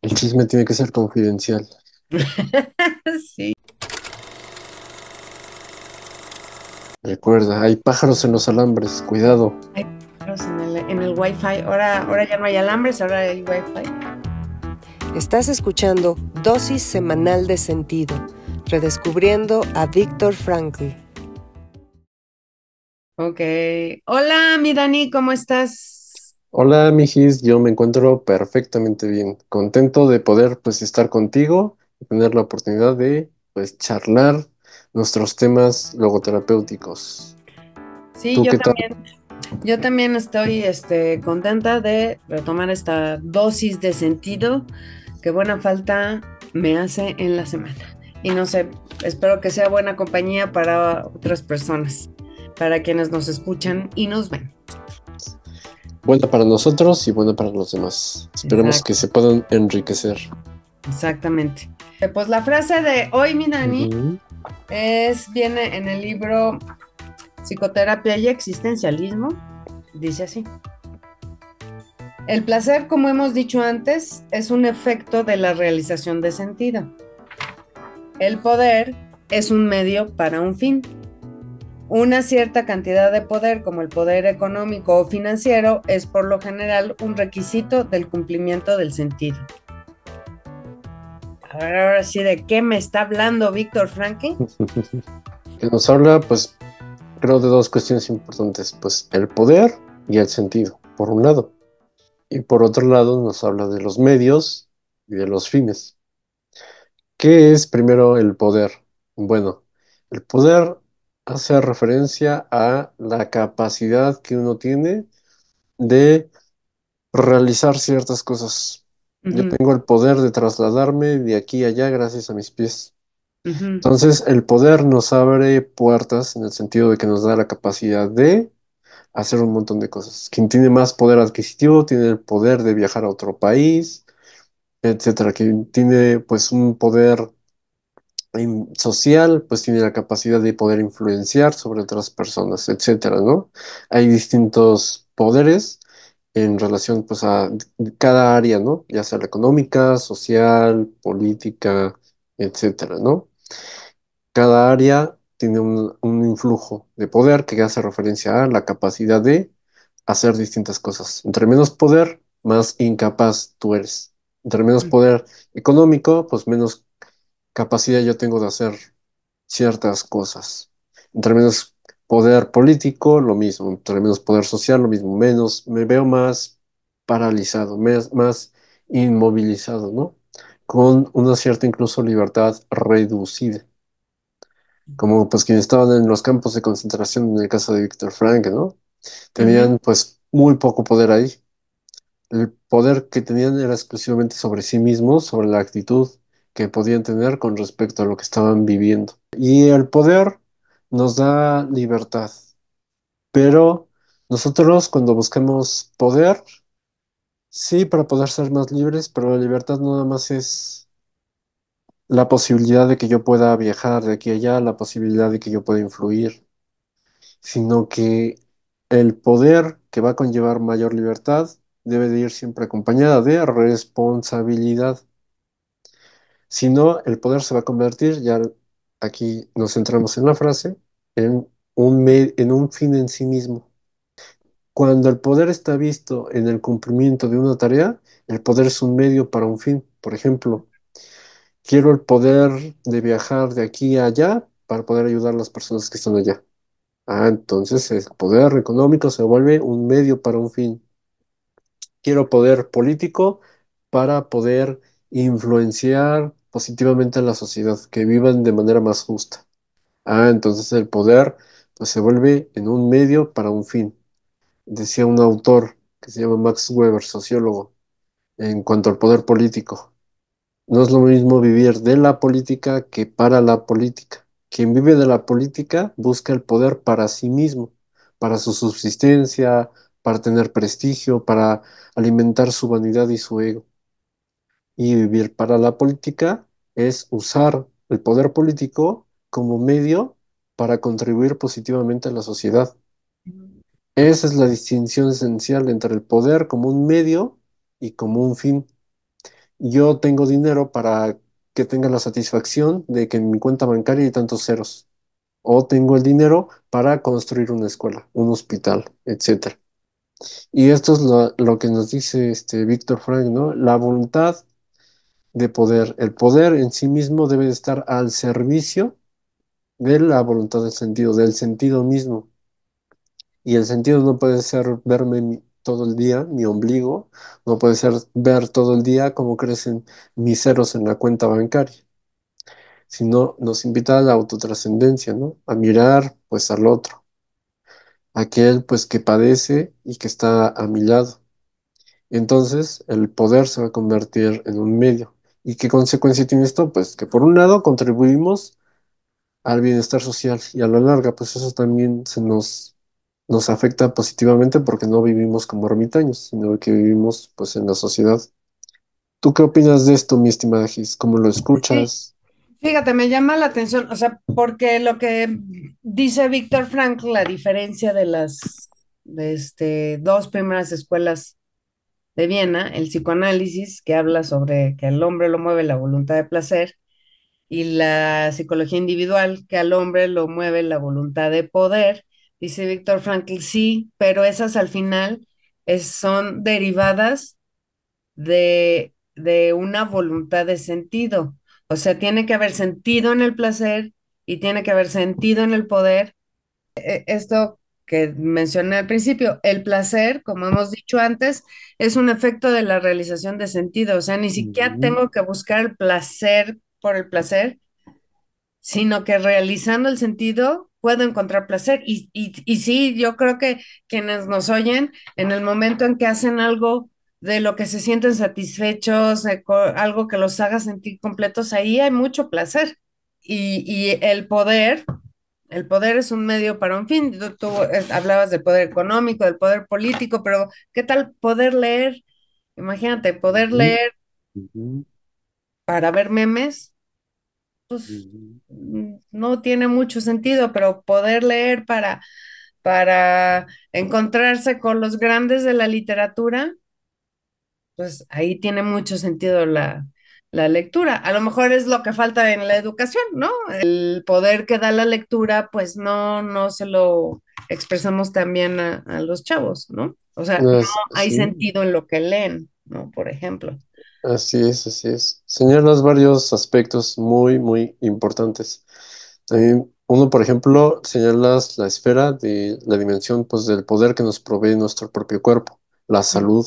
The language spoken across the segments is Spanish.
El chisme tiene que ser confidencial. Sí. Recuerda, hay pájaros en los alambres, cuidado. Hay pájaros en el Wi-Fi. Ahora ya no hay alambres, ahora hay Wi-Fi. Estás escuchando Dosis Semanal de Sentido, redescubriendo a Viktor Frankl. Ok. Hola, mi Dani, ¿cómo estás? Hola, mijis, yo me encuentro perfectamente bien. Contento de poder, pues, estar contigo y tener la oportunidad de, pues, charlar nuestros temas logoterapéuticos. Sí, ¿Tú yo qué tal? también. Yo también estoy contenta de retomar esta dosis de sentido que buena falta me hace en la semana. Y no sé, espero que sea buena compañía para otras personas, para quienes nos escuchan y nos ven. Buena para nosotros y buena para los demás. Esperemos que Exacto, se puedan enriquecer. exactamente. Pues la frase de hoy, mi Dani, Ujú. viene en el libro Psicoterapia y Existencialismo. Dice así. El placer, como hemos dicho antes, es un efecto de la realización de sentido. El poder es un medio para un fin. Una cierta cantidad de poder, como el poder económico o financiero, es por lo general un requisito del cumplimiento del sentido. A ver, ahora sí, ¿de qué me está hablando Víctor Franke? Que nos habla, pues, creo de dos cuestiones importantes, pues, el poder y el sentido, por un lado. Y por otro lado, nos habla de los medios y de los fines. ¿Qué es primero el poder? Bueno, el poder hace referencia a la capacidad que uno tiene de realizar ciertas cosas. Yo Ujú, tengo el poder de trasladarme de aquí a allá gracias a mis pies. ujú, Entonces, el poder nos abre puertas en el sentido de que nos da la capacidad de hacer un montón de cosas. Quien tiene más poder adquisitivo tiene el poder de viajar a otro país, etcétera. Quien tiene pues un poder social, pues tiene la capacidad de poder influenciar sobre otras personas, etcétera, ¿no? Hay distintos poderes en relación pues a cada área, ¿no? Ya sea la económica, social, política, etcétera, ¿no? Cada área tiene un influjo de poder que hace referencia a la capacidad de hacer distintas cosas. Entre menos poder, más incapaz tú eres. Entre menos poder económico, pues menos capacidad yo tengo de hacer ciertas cosas. Entre menos poder político, lo mismo. Entre menos poder social, lo mismo. Menos, me veo más paralizado, más inmovilizado, ¿no? Con una cierta incluso libertad reducida. Como pues quienes estaban en los campos de concentración en el caso de Víctor Frank, ¿no? ujú, Tenían pues muy poco poder ahí. El poder que tenían era exclusivamente sobre sí mismos, sobre la actitud que podían tener con respecto a lo que estaban viviendo. Y el poder nos da libertad, pero nosotros cuando buscamos poder, sí, para poder ser más libres, pero la libertad no nada más es la posibilidad de que yo pueda viajar de aquí a allá, la posibilidad de que yo pueda influir, sino que el poder que va a conllevar mayor libertad debe de ir siempre acompañada de responsabilidad. Si no, el poder se va a convertir, ya aquí nos centramos en la frase, en en un fin en sí mismo. Cuando el poder está visto en el cumplimiento de una tarea, el poder es un medio para un fin. Por ejemplo, quiero el poder de viajar de aquí a allá para poder ayudar a las personas que están allá. Ah, entonces el poder económico se vuelve un medio para un fin. Quiero poder político para poder influenciar positivamente a la sociedad, que vivan de manera más justa. Ah, entonces el poder pues se vuelve en un medio para un fin. Decía un autor que se llama Max Weber, sociólogo, en cuanto al poder político. No es lo mismo vivir de la política que para la política. Quien vive de la política busca el poder para sí mismo, para su subsistencia, para tener prestigio, para alimentar su vanidad y su ego. Y vivir para la política es usar el poder político como medio para contribuir positivamente a la sociedad. Esa es la distinción esencial entre el poder como un medio y como un fin. yo tengo dinero para que tenga la satisfacción de que en mi cuenta bancaria hay tantos ceros. O tengo el dinero para construir una escuela, un hospital, etcétera. Y esto es lo que nos dice este Víctor Frank, ¿no? La voluntad de poder. El poder en sí mismo debe de estar al servicio de la voluntad del sentido mismo. Y el sentido no puede ser verme todo el día, mi ombligo, no puede ser ver todo el día cómo crecen mis ceros en la cuenta bancaria, sino nos invita a la autotrascendencia, ¿no? A mirar pues al otro, aquel pues que padece y que está a mi lado. Entonces el poder se va a convertir en un medio. ¿Y qué consecuencia tiene esto? Pues que por un lado contribuimos al bienestar social y a la larga pues eso también nos afecta positivamente porque no vivimos como ermitaños, sino que vivimos pues en la sociedad. ¿Tú qué opinas de esto, mi estimada Gis? ¿Cómo lo Sí, escuchas? fíjate, me llama la atención, o sea, porque lo que dice Víctor Frankl, la diferencia de las dos primeras escuelas de Viena, el psicoanálisis, que habla sobre que al hombre lo mueve la voluntad de placer, y la psicología individual, que al hombre lo mueve la voluntad de poder, dice Víctor Frankl, sí, pero esas al final son derivadas de una voluntad de sentido. O sea, tiene que haber sentido en el placer y tiene que haber sentido en el poder. Esto que mencioné al principio, el placer, como hemos dicho antes, es un efecto de la realización de sentido. O sea, ni siquiera Ujú, tengo que buscar el placer por el placer, sino que realizando el sentido puedo encontrar placer. Y sí, yo creo que quienes nos oyen, en el momento en que hacen algo de lo que se sienten satisfechos, algo que los haga sentir completos, ahí hay mucho placer. Y el poder es un medio para un fin. Tú hablabas del poder económico, del poder político, pero ¿qué tal poder leer? Imagínate, poder ujú, leer ujú, para ver memes, pues ujú. no tiene mucho sentido, pero poder leer para encontrarse con los grandes de la literatura, pues ahí tiene mucho sentido la lectura. A lo mejor es lo que falta en la educación, ¿no? El poder que da la lectura, pues no se lo expresamos también a los chavos, ¿no? O sea, no hay Sí, sentido en lo que leen, ¿no? Por ejemplo. así es, así es. Señalas varios aspectos muy, muy importantes. También uno, por ejemplo, señalas la esfera de la dimensión, pues, del poder que nos provee nuestro propio cuerpo, la salud.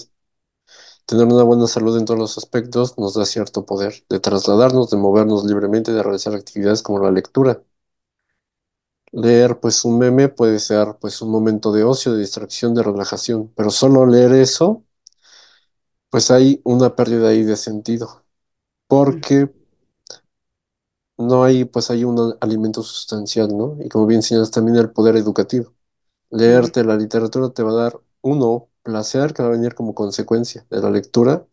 Tener una buena salud en todos los aspectos nos da cierto poder de trasladarnos, de movernos libremente, de realizar actividades como la lectura. Leer, pues, un meme puede ser, pues, un momento de ocio, de distracción, de relajación, pero solo leer eso, pues hay una pérdida ahí de sentido, porque no hay, pues, hay un alimento sustancial, ¿no? Y como bien señalas, también el poder educativo. Ujú, Leerte la literatura te va a dar, uno, placer que va a venir como consecuencia de la lectura,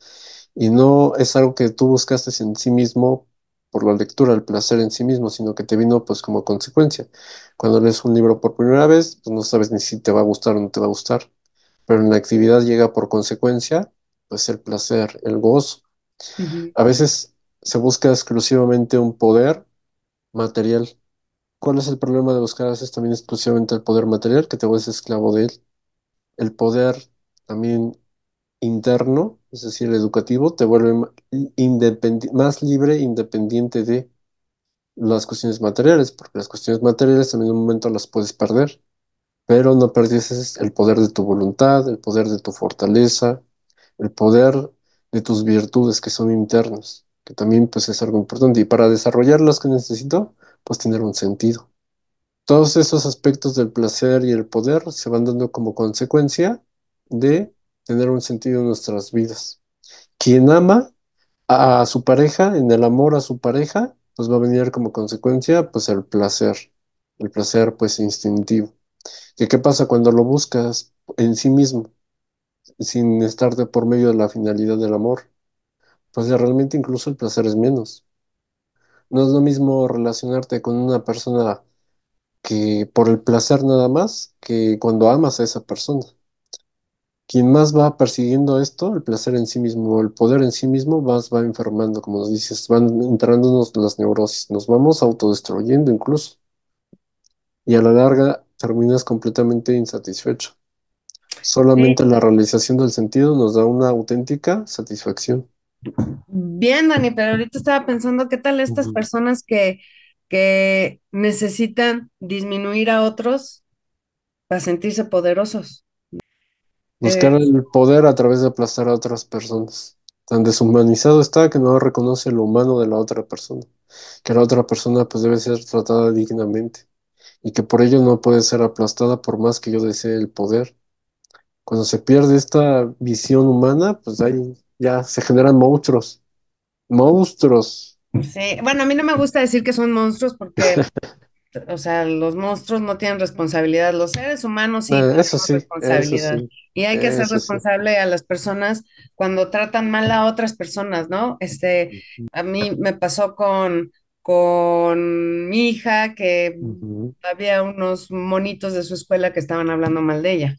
y no es algo que tú buscaste en sí mismo por la lectura, el placer en sí mismo, sino que te vino pues como consecuencia. Cuando lees un libro por primera vez, pues no sabes ni si te va a gustar o no te va a gustar, pero en la actividad llega por consecuencia, pues el placer, el gozo. ujú, A veces se busca exclusivamente un poder material. ¿Cuál es el problema de buscar a veces también exclusivamente el poder material? Que te vuelves esclavo de él. El poder también interno, es decir, educativo, te vuelve más libre, e independiente de las cuestiones materiales, porque las cuestiones materiales también en un momento las puedes perder, pero no perdieses el poder de tu voluntad, el poder de tu fortaleza, el poder de tus virtudes que son internas, que también pues es algo importante. Y para desarrollar las que necesito, pues tener un sentido. Todos esos aspectos del placer y el poder se van dando como consecuencia de tener un sentido en nuestras vidas. Quien ama a su pareja, en el amor a su pareja, pues va a venir como consecuencia, pues el placer pues instintivo. ¿Y qué pasa cuando lo buscas en sí mismo, sin estar de por medio de la finalidad del amor? Pues ya realmente incluso el placer es menos. No es lo mismo relacionarte con una persona que por el placer nada más, que cuando amas a esa persona. Quien más va persiguiendo esto, el placer en sí mismo, el poder en sí mismo, más va enfermando, como nos dices, van entrándonos las neurosis, nos vamos autodestruyendo incluso, y a la larga terminas completamente insatisfecho. Sí. Solamente la realización del sentido nos da una auténtica satisfacción. Bien, Dani, pero ahorita estaba pensando, ¿qué tal estas Ujú. personas que necesitan disminuir a otros para sentirse poderosos? Buscar el poder a través de aplastar a otras personas. Tan deshumanizado está que no reconoce lo humano de la otra persona, que la otra persona pues debe ser tratada dignamente y que por ello no puede ser aplastada por más que yo desee el poder. Cuando se pierde esta visión humana, pues ahí ya se generan monstruos. Monstruos. Sí, bueno, a mí no me gusta decir que son monstruos porque, o sea, los monstruos no tienen responsabilidad, los seres humanos sí Eso tenemos sí, eso responsabilidad sí, y hay que hacer eso sí. responsable a las personas cuando tratan mal a otras personas, ¿no? Ujú, A mí me pasó con mi hija que ujú, había unos monitos de su escuela que estaban hablando mal de ella,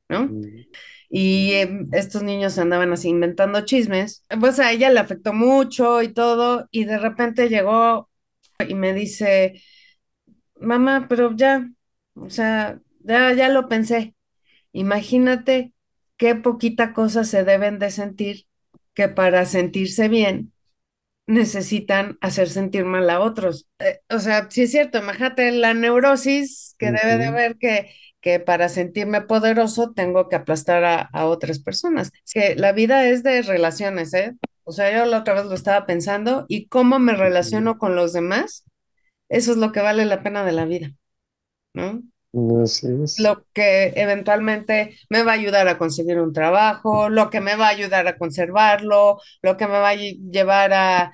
¿no? ujú. Y estos niños andaban así inventando chismes. Pues a ella le afectó mucho y todo, y de repente llegó y me dice, mamá, pero ya, o sea, ya lo pensé. Imagínate qué poquita cosa se deben de sentir que para sentirse bien necesitan hacer sentir mal a otros. O sea, sí es cierto, imagínate la neurosis que debe de Ujú. haber que para sentirme poderoso tengo que aplastar a otras personas. Es que la vida es de relaciones, ¿eh? O sea, yo la otra vez lo estaba pensando y cómo me Ujú. relaciono con los demás, eso es lo que vale la pena de la vida, ¿no? Así es. Lo que eventualmente me va a ayudar a conseguir un trabajo, lo que me va a ayudar a conservarlo, lo que me va a llevar a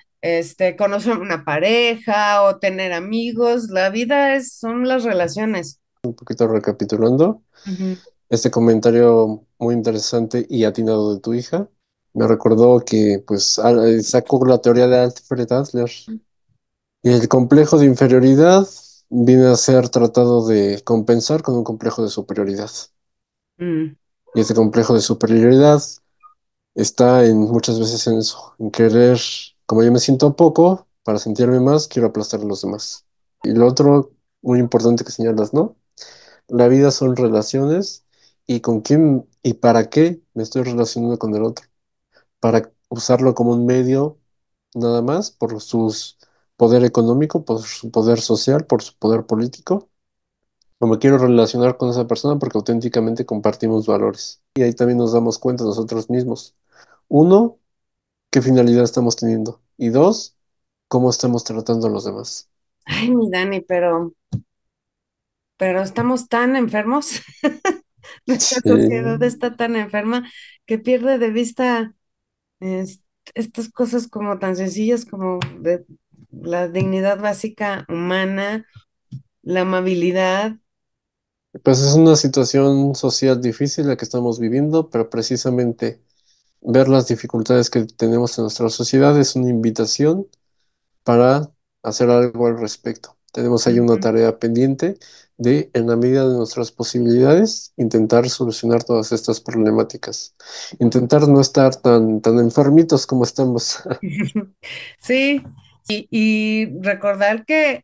conocer una pareja o tener amigos. La vida son las relaciones. Un poquito recapitulando, Ujú. este comentario muy interesante y atinado de tu hija me recordó que pues sacó la teoría de Alfred Adler y el complejo de inferioridad viene a ser tratado de compensar con un complejo de superioridad. Mm. Y este complejo de superioridad está en muchas veces en eso, en querer, como yo me siento poco, para sentirme más, quiero aplastar a los demás. Y lo otro muy importante que señalas, ¿no? La vida son relaciones y con quién y para qué me estoy relacionando con el otro. Para usarlo como un medio nada más por su poder económico, por su poder social, por su poder político. O me quiero relacionar con esa persona porque auténticamente compartimos valores. Y ahí también nos damos cuenta nosotros mismos. Uno, qué finalidad estamos teniendo. Y dos, cómo estamos tratando a los demás. Ay, mi Dani, pero estamos tan enfermos. Nuestra sociedad Sí, está tan enferma que pierde de vista es- estas cosas como tan sencillas como de la dignidad básica humana, la amabilidad. pues es una situación social difícil la que estamos viviendo, pero precisamente ver las dificultades que tenemos en nuestra sociedad es una invitación para hacer algo al respecto. Tenemos ahí una Ujú. tarea pendiente de, en la medida de nuestras posibilidades, intentar solucionar todas estas problemáticas. Intentar no estar tan enfermitos como estamos. Sí, y recordar que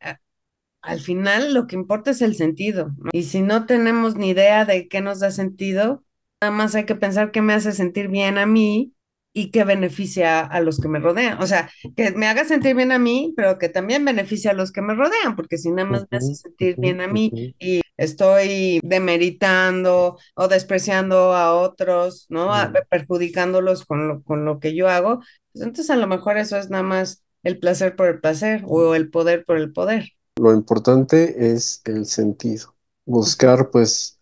al final lo que importa es el sentido, ¿no? Y si no tenemos ni idea de qué nos da sentido, nada más hay que pensar qué me hace sentir bien a mí y qué beneficia a los que me rodean. O sea, que me haga sentir bien a mí, pero que también beneficie a los que me rodean, porque si nada más me hace Ujú, sentir ujú, bien a mí ujú. y estoy demeritando o despreciando a otros, ¿no? Mm. Perjudicándolos con lo que yo hago, pues entonces a lo mejor eso es nada más el placer por el placer o el poder por el poder. Lo importante es el sentido. Buscar, pues,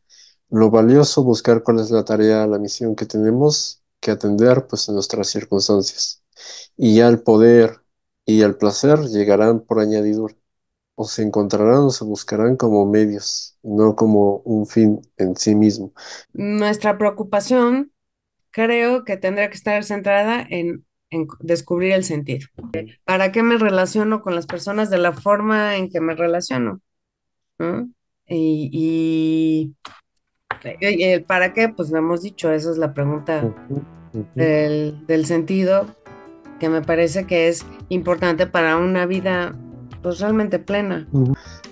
lo valioso, buscar cuál es la tarea, la misión que tenemos que atender, pues, en nuestras circunstancias. Y ya el poder y el placer llegarán por añadidura, o se encontrarán o se buscarán como medios, no como un fin en sí mismo. Nuestra preocupación creo que tendría que estar centrada en descubrir el sentido. ¿Para qué me relaciono con las personas de la forma en que me relaciono? ¿No? Y Y el para qué, pues lo hemos dicho, esa es la pregunta Ujú, ujú. del sentido, que me parece que es importante para una vida pues realmente plena.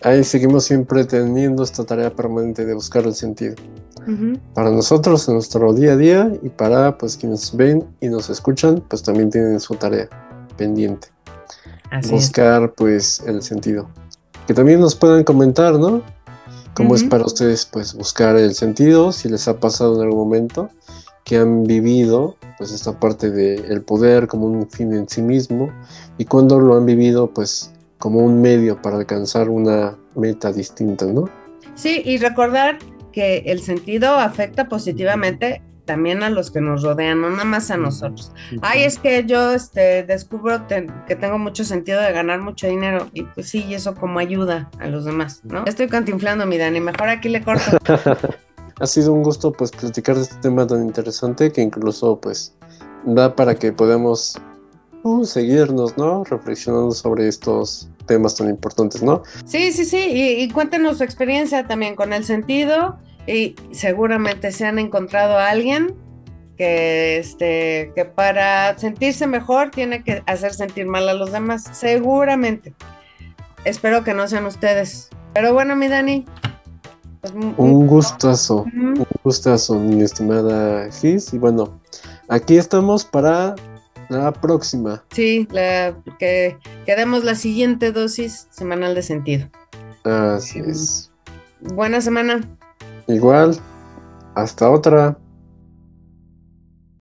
Ahí seguimos siempre teniendo esta tarea permanente de buscar el sentido. Ujú. Para nosotros en nuestro día a día y para pues quienes ven y nos escuchan, pues también tienen su tarea pendiente. Así Buscar pues el sentido. Que también nos puedan comentar, ¿no? ¿Cómo es Ujú. para ustedes pues buscar el sentido? Si les ha pasado en algún momento que han vivido pues esta parte del poder como un fin en sí mismo y cuando lo han vivido pues como un medio para alcanzar una meta distinta, ¿no? Sí, y recordar que el sentido afecta positivamente también a los que nos rodean, no nada más a nosotros. Ay, es que yo descubro que tengo mucho sentido de ganar mucho dinero y pues sí, y eso como ayuda a los demás, ¿no? Estoy cantinflando, mi Dani, mejor aquí le corto. Ha sido un gusto pues platicar de este tema tan interesante que incluso pues da para que podamos seguirnos, ¿no? Reflexionando sobre estos temas tan importantes, ¿no? Sí, sí, sí, y cuéntenos su experiencia también con el sentido y seguramente se han encontrado a alguien que para sentirse mejor tiene que hacer sentir mal a los demás, seguramente. Espero que no sean ustedes. Pero bueno, mi Dani, pues, Un gustazo, mi estimada Gis. Y bueno, aquí estamos para la próxima. sí, que demos la siguiente dosis semanal de sentido. Así es. Buena semana. Igual, hasta otra.